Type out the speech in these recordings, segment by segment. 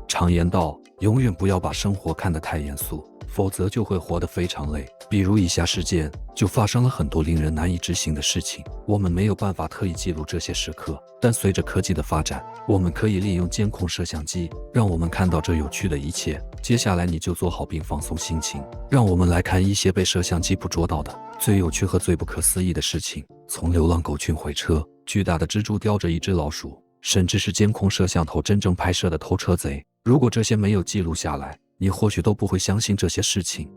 常言道，永远不要把生活看得太严肃，否则就会活得非常累。比如以下事件就发生了很多令人难以置信的事情，我们没有办法特意记录这些时刻，但随着科技的发展，我们可以利用监控摄像机，让我们看到这有趣的一切。接下来你就坐好并放松心情，让我们来看一些被摄像机捕捉到的最有趣和最不可思议的事情。从流浪狗群回车，巨大的蜘蛛叼着一只老鼠，甚至是监控摄像头真正拍摄的偷车贼。如果这些没有记录下来，你或许都不会相信这些事情。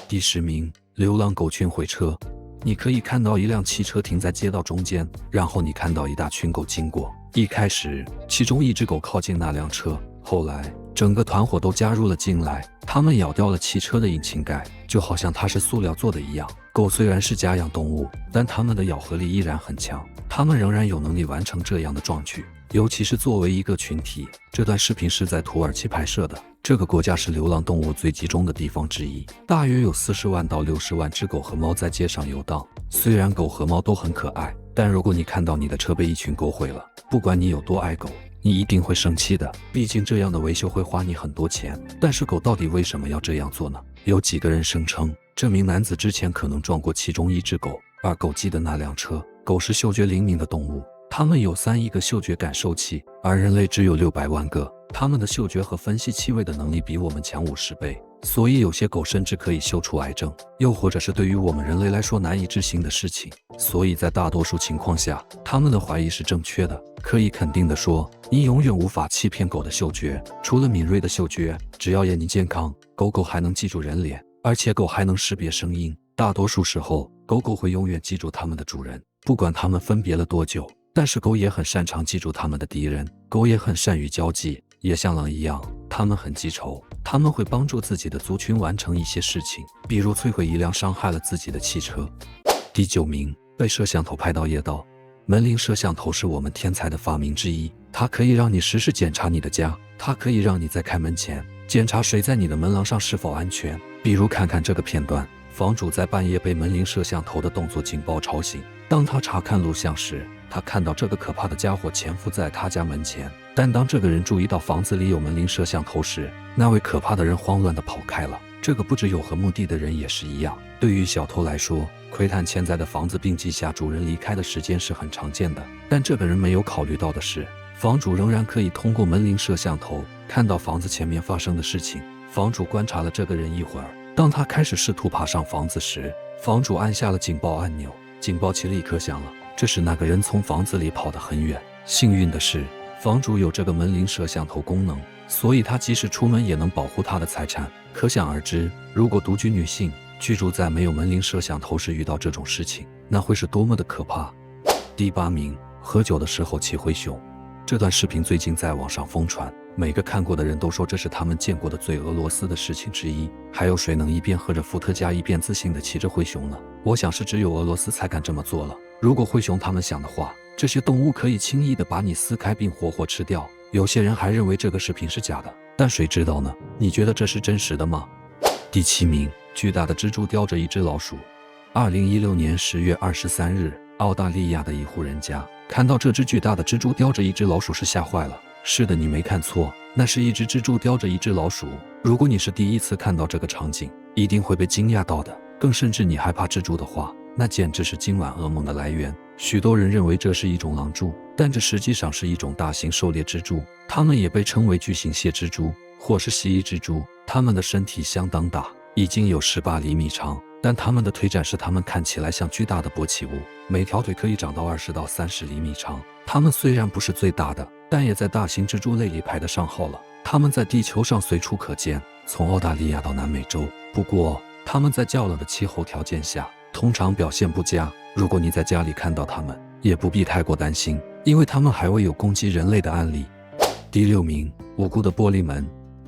第10名，流浪狗群回车。你可以看到一辆汽车停在街道中间，然后你看到一大群狗经过。一开始，其中一只狗靠近那辆车，后来整个团伙都加入了进来，它们咬掉了汽车的引擎盖，就好像它是塑料做的一样。狗虽然是家养动物，但它们的咬合力依然很强，它们仍然有能力完成这样的壮举，尤其是作为一个群体。这段视频是在土耳其拍摄的，这个国家是流浪动物最集中的地方之一，大约有40万到60万只狗和猫在街上游荡。虽然狗和猫都很可爱，但如果你看到你的车被一群狗毁了，不管你有多爱狗，你一定会生气的，毕竟这样的维修会花你很多钱。但是狗到底为什么要这样做呢？有几个人声称，这名男子之前可能撞过其中一只狗，而狗记得那辆车。狗是嗅觉灵敏的动物，它们有3亿个嗅觉感受器，而人类只有600万个。它们的嗅觉和分析气味的能力比我们强50倍，所以有些狗甚至可以嗅出癌症，又或者是对于我们人类来说难以置信的事情。所以在大多数情况下，它们的怀疑是正确的。可以肯定地说，你永远无法欺骗狗的嗅觉。除了敏锐的嗅觉，只要眼睛健康，狗狗还能记住人脸，而且狗还能识别声音。大多数时候，狗狗会永远记住它们的主人，不管它们分别了多久。但是狗也很擅长记住它们的敌人，狗也很善于交际，也像狼一样，它们很记仇，它们会帮助自己的族群完成一些事情，比如摧毁一辆伤害了自己的汽车。第9名，被摄像头拍到夜道。门铃摄像头是我们天才的发明之一，它可以让你实时检查你的家，它可以让你在开门前检查谁在你的门廊上是否安全。比如看看这个片段，房主在半夜被门铃摄像头的动作警报吵醒，当他查看录像时，他看到这个可怕的家伙潜伏在他家门前，但当这个人注意到房子里有门铃摄像头时，那位可怕的人慌乱地跑开了。这个不只有何目的的人也是一样，对于小偷来说，窥探潜在的房子并记下主人离开的时间是很常见的。但这个人没有考虑到的是，房主仍然可以通过门铃摄像头看到房子前面发生的事情。房主观察了这个人一会儿，当他开始试图爬上房子时，房主按下了警报按钮，警报器立刻响了。这时那个人从房子里跑得很远。幸运的是，房主有这个门铃摄像头功能，所以他即使出门也能保护他的财产。可想而知，如果独居女性居住在没有门铃摄像头时遇到这种事情，那会是多么的可怕。第8名，喝酒的时候骑灰熊。这段视频最近在网上疯传，每个看过的人都说这是他们见过的最俄罗斯的事情之一。还有谁能一边喝着伏特加一边自信地骑着灰熊呢？我想是只有俄罗斯才敢这么做了。如果灰熊他们想的话，这些动物可以轻易地把你撕开并活活吃掉。有些人还认为这个视频是假的，但谁知道呢？你觉得这是真实的吗？第7名，巨大的蜘蛛叼着一只老鼠。2016年10月23日，澳大利亚的一户人家看到这只巨大的蜘蛛叼着一只老鼠是吓坏了。是的，你没看错，那是一只蜘蛛叼着一只老鼠。如果你是第一次看到这个场景，一定会被惊讶到的。更甚至你害怕蜘蛛的话，那简直是今晚噩梦的来源。许多人认为这是一种狼蛛，但这实际上是一种大型狩猎蜘蛛，它们也被称为巨型蟹蜘蛛或是蜥蜴蜘蛛。它们的身体相当大，已经有18厘米长，但它们的腿展示它们看起来像巨大的勃起物，每条腿可以长到20到30厘米长。它们虽然不是最大的，但也在大型蜘蛛类里排得上号了。它们在地球上随处可见，从澳大利亚到南美洲。不过，它们在较冷的气候条件下通常表现不佳。如果你在家里看到它们，也不必太过担心，因为它们还未有攻击人类的案例。第6名，无辜的玻璃门。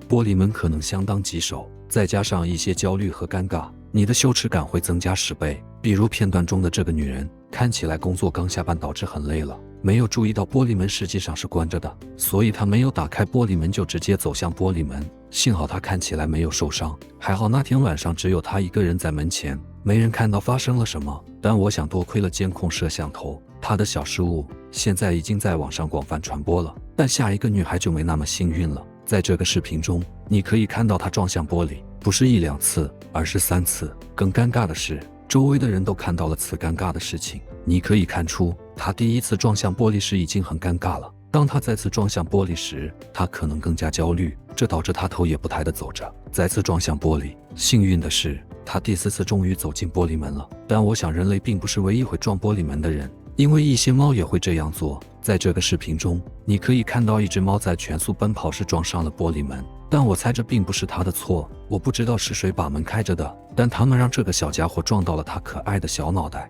玻璃门可能相当棘手，再加上一些焦虑和尴尬，你的羞耻感会增加10倍。比如片段中的这个女人，看起来工作刚下班导致很累了，没有注意到玻璃门实际上是关着的，所以她没有打开玻璃门就直接走向玻璃门。幸好她看起来没有受伤，还好那天晚上只有她一个人在门前，没人看到发生了什么。但我想多亏了监控摄像头，她的小失误现在已经在网上广泛传播了。但下一个女孩就没那么幸运了。在这个视频中，你可以看到他撞向玻璃，不是1、2次，而是3次。更尴尬的是，周围的人都看到了此尴尬的事情。你可以看出，他第一次撞向玻璃时已经很尴尬了。当他再次撞向玻璃时，他可能更加焦虑，这导致他头也不抬地走着，再次撞向玻璃。幸运的是，他第4次终于走进玻璃门了。但我想，人类并不是唯一会撞玻璃门的人，因为一些猫也会这样做。在这个视频中，你可以看到一只猫在全速奔跑时撞上了玻璃门，但我猜这并不是它的错。我不知道是谁把门开着的，但他们让这个小家伙撞到了他可爱的小脑袋。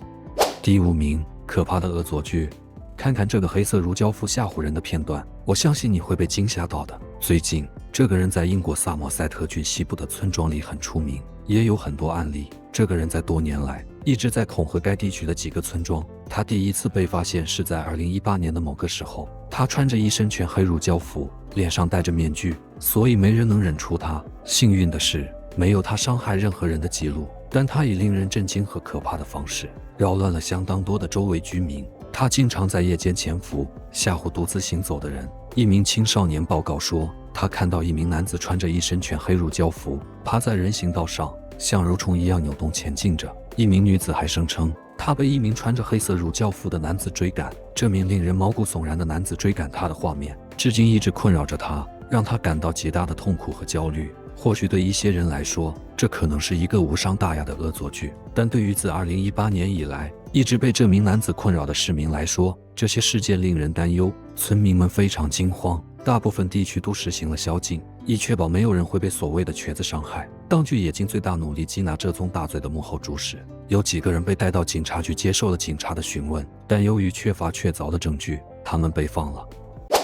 第5名，可怕的恶作剧。看看这个黑色如胶符吓唬人的片段，我相信你会被惊吓到的。最近，这个人在英国萨默塞特郡西部的村庄里很出名，也有很多案例。这个人在多年来一直在恐吓该地区的几个村庄。他第一次被发现是在2018年的某个时候，他穿着一身全黑如胶服，脸上戴着面具，所以没人能认出他。幸运的是，没有他伤害任何人的记录，但他以令人震惊和可怕的方式扰乱了相当多的周围居民。他经常在夜间潜伏，吓唬独自行走的人。一名青少年报告说，他看到一名男子穿着一身全黑如胶服，趴在人行道上，像蠕虫一样扭动前进着。一名女子还声称，她被一名穿着黑色如胶服的男子追赶。这名令人毛骨悚然的男子追赶她的画面，至今一直困扰着她，让她感到极大的痛苦和焦虑。或许对一些人来说，这可能是一个无伤大雅的恶作剧，但对于自2018年以来一直被这名男子困扰的市民来说，这些事件令人担忧。村民们非常惊慌，大部分地区都实行了宵禁，以确保没有人会被所谓的瘸子伤害。当局也尽最大努力缉拿这宗大罪的幕后主使。有几个人被带到警察局接受了警察的询问，但由于缺乏确凿的证据，他们被放了。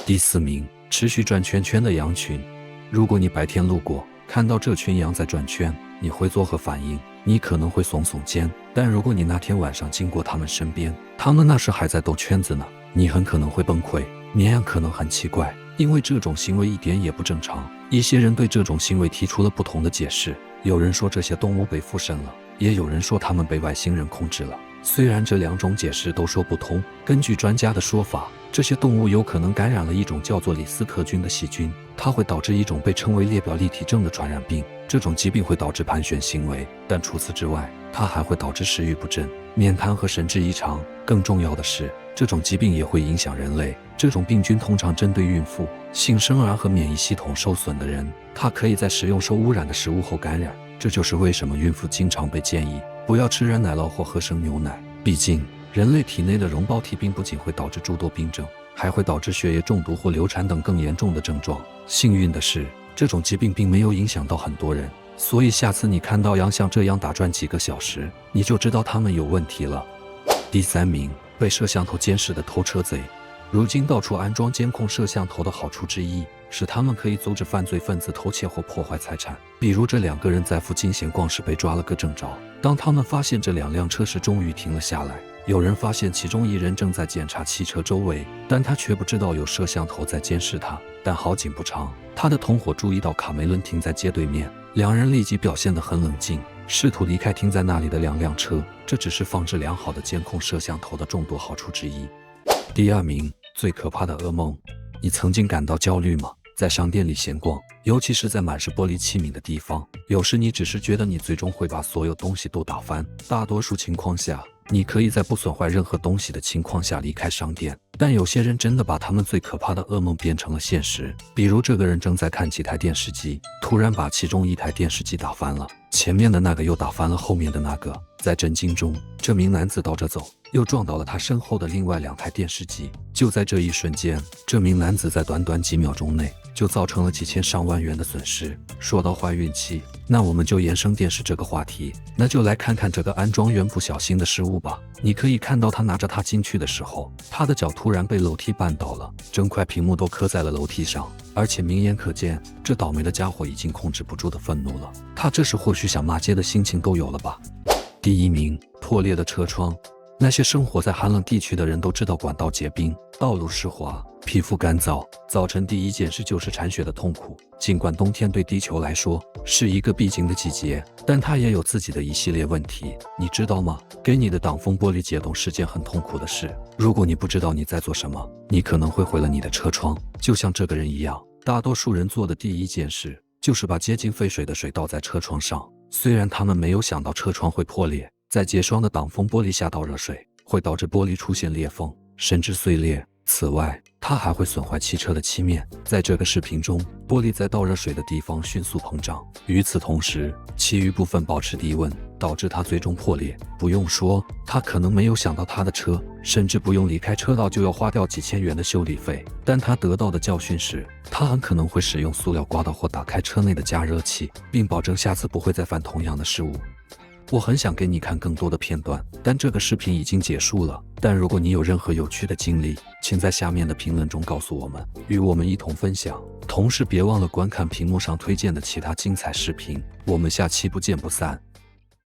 第4名，持续转圈圈的羊群。如果你白天路过，看到这群羊在转圈，你会作何反应？你可能会耸耸肩，但如果你那天晚上经过他们身边，他们那时还在兜圈子呢，你很可能会崩溃。绵羊可能很奇怪，因为这种行为一点也不正常。一些人对这种行为提出了不同的解释，有人说这些动物被附身了，也有人说他们被外星人控制了。虽然这2种解释都说不通，根据专家的说法，这些动物有可能感染了一种叫做李斯特菌的细菌，它会导致一种被称为列表立体症的传染病。这种疾病会导致盘旋行为，但除此之外，它还会导致食欲不振、面瘫和神志异常。更重要的是，这种疾病也会影响人类。这种病菌通常针对孕妇、新生儿和免疫系统受损的人，它可以在食用受污染的食物后感染。这就是为什么孕妇经常被建议不要吃软奶酪或喝生牛奶。毕竟，人类体内的溶胞体病不仅会导致诸多病症，还会导致血液中毒或流产等更严重的症状。幸运的是，这种疾病并没有影响到很多人，所以下次你看到羊像这样打转几个小时，你就知道它们有问题了。第3名，被摄像头监视的偷车贼。如今到处安装监控摄像头的好处之一，是他们可以阻止犯罪分子偷窃或破坏财产。比如这2个人在附近闲逛时被抓了个正着，当他们发现这2辆车时，终于停了下来。有人发现其中一人正在检查汽车周围，但他却不知道有摄像头在监视他。但好景不长，他的同伙注意到卡梅伦停在街对面，2人立即表现得很冷静，试图离开停在那里的2辆车。这只是放置良好的监控摄像头的众多好处之一。第2名，最可怕的噩梦。你曾经感到焦虑吗？在商店里闲逛，尤其是在满是玻璃器皿的地方，有时你只是觉得你最终会把所有东西都打翻。大多数情况下，你可以在不损坏任何东西的情况下离开商店，但有些人真的把他们最可怕的噩梦变成了现实。比如这个人正在看几台电视机，突然把其中一台电视机打翻了，前面的那个又打翻了后面的那个。在震惊中，这名男子倒着走，又撞倒了他身后的另外2台电视机。就在这一瞬间，这名男子在短短几秒钟内就造成了几千上万元的损失。说到坏运气，那我们就延伸电视这个话题，那就来看看这个安装员不小心的失误吧。你可以看到他拿着它进去的时候，他的脚突然被楼梯绊倒了，整块屏幕都磕在了楼梯上，而且明眼可见，这倒霉的家伙已经控制不住的愤怒了。他这时或许想骂街的心情都有了吧。第1名，破裂的车窗。那些生活在寒冷地区的人都知道，管道结冰、道路湿滑、皮肤干燥，早晨第一件事就是铲雪的痛苦。尽管冬天对地球来说是一个必经的季节，但它也有自己的一系列问题，你知道吗？给你的挡风玻璃解冻是件很痛苦的事。如果你不知道你在做什么，你可能会毁了你的车窗，就像这个人一样。大多数人做的第一件事就是把接近沸水的水倒在车窗上。虽然他们没有想到车窗会破裂，在结霜的挡风玻璃下倒热水会导致玻璃出现裂缝，甚至碎裂。此外，它还会损坏汽车的漆面。在这个视频中，玻璃在倒热水的地方迅速膨胀，与此同时，其余部分保持低温，导致它最终破裂。不用说，他可能没有想到他的车甚至不用离开车道就要花掉几千元的修理费，但他得到的教训是，他很可能会使用塑料刮刀或打开车内的加热器，并保证下次不会再犯同样的失误。我很想给你看更多的片段，但这个视频已经结束了。但如果你有任何有趣的经历，请在下面的评论中告诉我们，与我们一同分享。同时别忘了观看屏幕上推荐的其他精彩视频，我们下期不见不散。